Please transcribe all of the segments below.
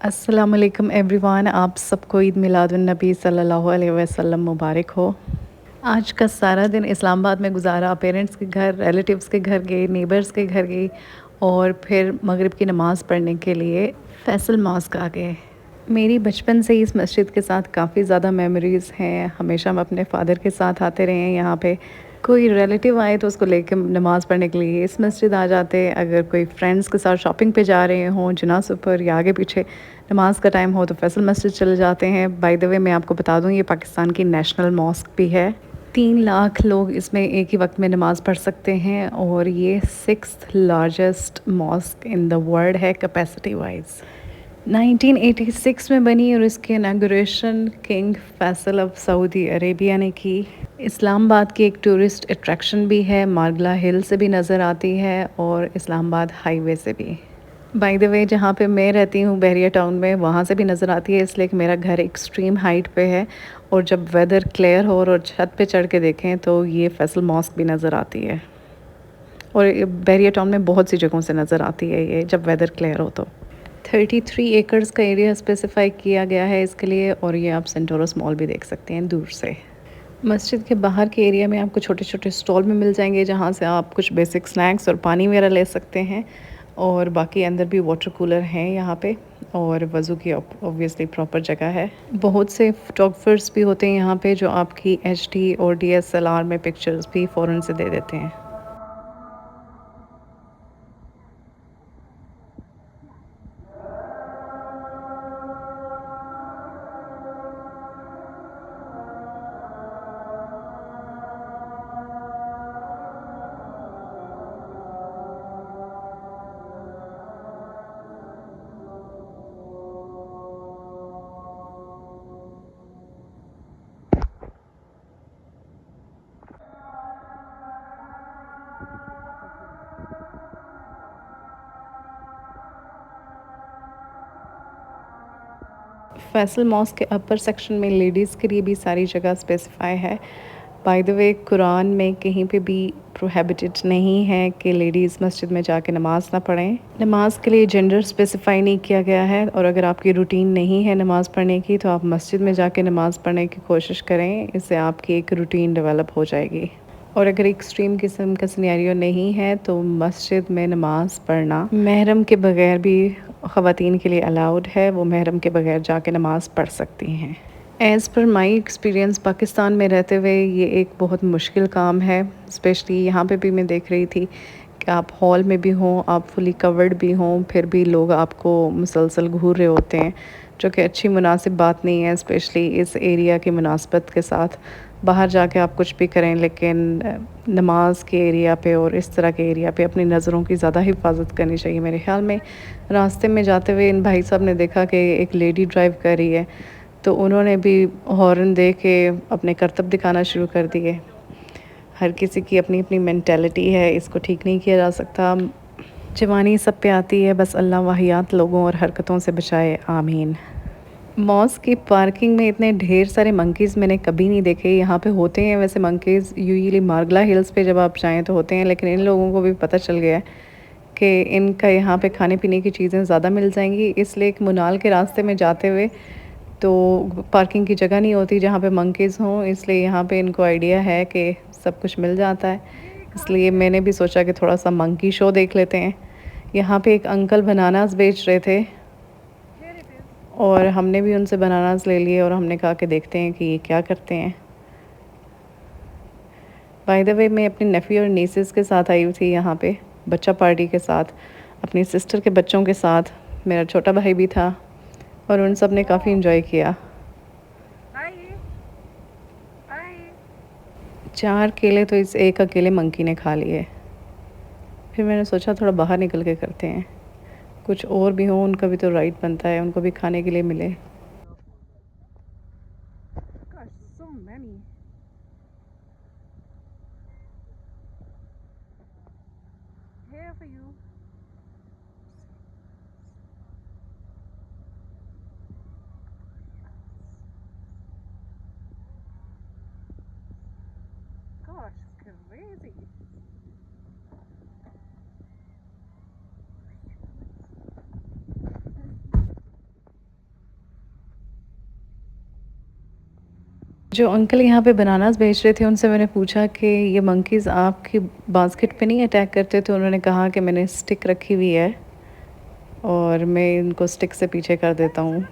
अस्सलामुअलैकुम एवरीवन, आप सबको ईद मिलादुन्नबी सल्लल्लाहु अलैहि वसल्लम मुबारक हो। आज का सारा दिन इस्लामाबाद में गुजारा। पेरेंट्स के घर, रिलेटिव्स के घर गई, नेबर्स के घर गई और फिर मगरिब की नमाज़ पढ़ने के लिए फैसल मॉस्क आ गए। मेरी बचपन से ही इस मस्जिद के साथ काफ़ी ज़्यादा मेमोरीज़ हैं। हमेशा हम अपने फ़ादर के साथ आते रहे हैं यहाँ पे। कोई रिलेटिव आए तो उसको लेके नमाज़ पढ़ने के लिए इस मस्जिद आ जाते। अगर कोई फ्रेंड्स के साथ शॉपिंग पे जा रहे हों जनाज़ पर या आगे पीछे नमाज का टाइम हो तो फैसल मस्जिद चले जाते हैं। बाय द वे मैं आपको बता दूँ, ये पाकिस्तान की नेशनल मॉस्क भी है। 3 लाख लोग इसमें एक ही वक्त में नमाज़ पढ़ सकते हैं और ये 6th largest mosque in the world है कैपेसिटी वाइज। 1986 में बनी और इसकी inauguration King Faisal of Saudi Arabia ने की। इस्लामाबाद की एक टूरिस्ट अट्रैक्शन भी है। मारगला हिल से भी नज़र आती है और इस्लामाबाद हाईवे से भी। बाय द वे जहाँ पे मैं रहती हूँ बहरिया टाउन में, वहाँ से भी नज़र आती है, इसलिए कि मेरा घर एक्सट्रीम हाइट पे है और जब वेदर क्लियर हो और छत पे चढ़ के देखें तो ये फैसल मॉस्क भी नज़र आती है। और बहरिया टाउन में बहुत सी जगहों से नज़र आती है ये जब वेदर क्लियर हो तो। 33 एकड़्स का एरिया स्पेसिफाई किया गया है इसके लिए और ये आप सेंटोरस मॉल भी देख सकते हैं दूर से। मस्जिद के बाहर के एरिया में आपको छोटे छोटे स्टॉल में मिल जाएंगे जहाँ से आप कुछ बेसिक स्नैक्स और पानी वगैरह ले सकते हैं और बाकी अंदर भी वाटर कूलर हैं यहाँ पे और वज़ू की ऑब्वियसली प्रॉपर जगह है। बहुत से फोटोग्राफर्स भी होते हैं यहाँ पे जो आपकी एचडी और डीएसएलआर में पिक्चर्स भी फ़ौरन से दे देते हैं। फैसल मॉस्क के अपर सेक्शन में लेडीज़ के लिए भी सारी जगह स्पेसिफाई है। बाय द वे कुरान में कहीं पे भी प्रोहिबिटेड नहीं है कि लेडीज़ मस्जिद में जाके नमाज़ ना पढ़ें। नमाज के लिए जेंडर स्पेसिफाई नहीं किया गया है और अगर आपकी रूटीन नहीं है नमाज़ पढ़ने की तो आप मस्जिद में जाके नमाज़ पढ़ने की कोशिश करें, इससे आपकी एक रूटीन डेवलप हो जाएगी। और अगर एक्सट्रीम किस्म का सिनेरियो नहीं है तो मस्जिद में नमाज़ पढ़ना महरम के बगैर भी ख़वातीन के लिए अलाउड है। वो महरम के बगैर जाके नमाज़ पढ़ सकती हैं। As per my experience Pakistan में रहते हुए ये एक बहुत मुश्किल काम है। स्पेशली यहाँ पे भी मैं देख रही थी कि आप हॉल में भी हों, आप फुली कवर्ड भी हों, फिर भी लोग आपको मुसलसल घूर रहे होते हैं, जो कि अच्छी मुनासिब बात नहीं है। स्पेशली इस एरिया की मुनासबत के साथ बाहर जाके आप कुछ भी करें, लेकिन नमाज के एरिया पे और इस तरह के एरिया पे अपनी नज़रों की ज़्यादा हिफाजत करनी चाहिए। मेरे ख़्याल में रास्ते में जाते हुए इन भाई साहब ने देखा कि एक लेडी ड्राइव कर रही है तो उन्होंने भी हॉर्न दे के अपने करतब दिखाना शुरू कर दिए। हर किसी की अपनी अपनी मेंटालिटी है, इसको ठीक नहीं किया जा सकता। जवानी सब पे आती है, बस अल्लाह वाहियात लोगों और हरकतों से बचाए, आमीन। मॉस्क की पार्किंग में इतने ढेर सारे मंकीज़ मैंने कभी नहीं देखे। यहाँ पे होते हैं वैसे मंकीज़ यूजुअली मारगला हिल्स पे जब आप जाएँ तो होते हैं, लेकिन इन लोगों को भी पता चल गया है कि इनका यहाँ पे खाने पीने की चीज़ें ज़्यादा मिल जाएंगी, इसलिए एक मुनाल के रास्ते में जाते हुए तो पार्किंग की जगह नहीं होती जहाँ पे मंकीज़ हों, इसलिए यहाँ पे इनको आइडिया है कि सब कुछ मिल जाता है। इसलिए मैंने भी सोचा कि थोड़ा सा मंकी शो देख लेते हैं। यहाँ पे एक अंकल बनानास बेच रहे थे और हमने भी उनसे बनानास ले लिए और हमने कहा कि देखते हैं कि ये क्या करते हैं। बाय द वे मैं अपने नेफ़ी और नीसेस के साथ आई हुई थी यहाँ पे बच्चा पार्टी के साथ, अपनी सिस्टर के बच्चों के साथ, मेरा छोटा भाई भी था और उन सब ने काफ़ी इन्जॉय किया। 4 केले तो इस एक अकेले मंकी ने खा लिए। फिर मैंने सोचा थोड़ा बाहर निकल के करते हैं, कुछ और भी हों, उनका भी तो राइट बनता है, उनको भी खाने के लिए मिले। जो अंकल यहाँ पे बनानास बेच रहे थे उनसे मैंने पूछा कि ये मंकीज़ आपकी बास्केट पे नहीं अटैक करते, तो उन्होंने कहा कि मैंने स्टिक रखी हुई है और मैं इनको स्टिक से पीछे कर देता हूँ।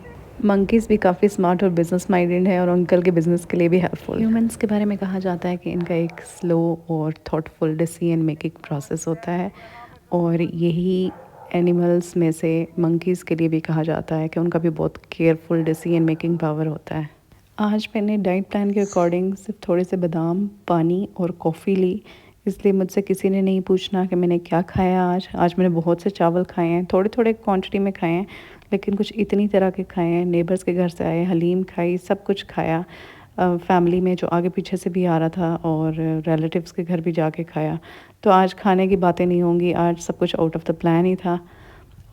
मंकीज़ भी काफ़ी स्मार्ट और बिज़नेस माइंडेड है और अंकल के बिज़नेस के लिए भी हेल्पफुल। ह्यूमंस के बारे में कहा जाता है कि इनका एक स्लो और थॉटफुल डिसीजन मेकिंग प्रोसेस होता है, और यही एनिमल्स में से मंकीज़ के लिए भी कहा जाता है कि उनका भी बहुत केयरफुल डिसीजन मेकिंग पावर होता है। आज मैंने डाइट प्लान के अकॉर्डिंग सिर्फ थोड़े से बादाम, पानी और कॉफ़ी ली, इसलिए मुझसे किसी ने नहीं पूछना कि मैंने क्या खाया आज। आज मैंने बहुत से चावल खाए हैं, थोड़े थोड़े क्वांटिटी में खाए हैं, लेकिन कुछ इतनी तरह के खाए हैं। नेबर्स के घर से आए, हलीम खाई, सब कुछ खाया। फैमिली में जो आगे पीछे से भी आ रहा था और रिलेटिव्स के घर भी जाके खाया। तो आज खाने की बातें नहीं होंगी, आज सब कुछ आउट ऑफ द प्लान ही था।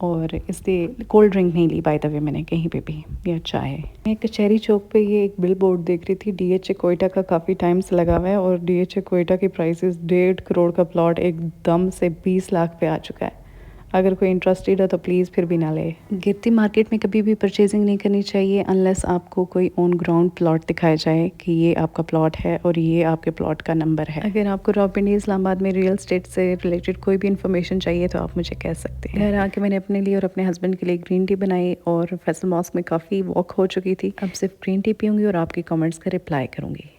और इसलिए कोल्ड ड्रिंक नहीं ली बाय द वे मैंने कहीं पे भी, या चाय। मैं कचहरी चौक पे ये एक बिल बोर्ड देख रही थी, डीएचए कोयटा का काफ़ी टाइम से लगा हुआ है, और डीएचए कोयटा की प्राइसेस 1.5 करोड़ का प्लॉट एकदम से 20 लाख पे आ चुका है। अगर कोई इंटरेस्टेड है तो प्लीज़ फिर भी ना ले। गिरती मार्केट में कभी भी परचेजिंग नहीं करनी चाहिए अनलेस आपको कोई ऑन ग्राउंड प्लॉट दिखाया जाए कि ये आपका प्लॉट है और ये आपके प्लॉट का नंबर है। अगर आपको रावलपिंडी इस्लामाबाद में रियल एस्टेट से रिलेटेड कोई भी इन्फॉर्मेशन चाहिए तो आप मुझे कह सकते हैं। घर आके मैंने अपने लिए और अपने हस्बैंड के लिए ग्रीन टी बनाई, और फैसल मॉस्क में काफ़ी वॉक हो चुकी थी। अब सिर्फ ग्रीन टी पीऊँगी और आपके कमेंट्स का रिप्लाई करूँगी।